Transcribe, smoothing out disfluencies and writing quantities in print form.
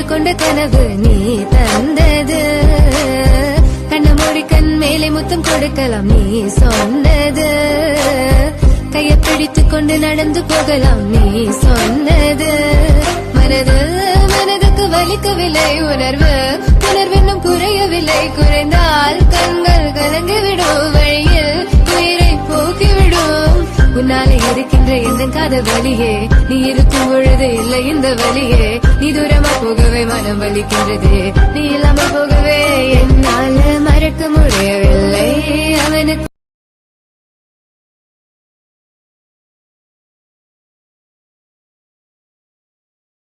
வைத்துக் கொண்ட கனவு நீ தந்தது. கண்ண மூடி கண் மேலே முத்தம் கொடுக்கலாம் நீ சொன்னது. கையை பிடித்துக் கொண்டு நடந்து போகலாம் நீ சொன்னது. மனதுக்கு வலிக்கவில்லை உணர்வு, உணர்வென்னும் குறையவில்லை. குறைந்தால் கண்கள் கலங்கிவிடும், வழியில் உயிரை போக்கிவிடும். உன்னாலே இருக்கின்ற எந்த காதல் வலியே, நீ இருக்கும் பொழுது இல்லை இந்த வலியே. நீ தூரமா போகவே மனம் வலிக்கின்றது, நீ இல்லாமல் போகவே என்னால மறக்க முடியவில்லை அவனுக்கு.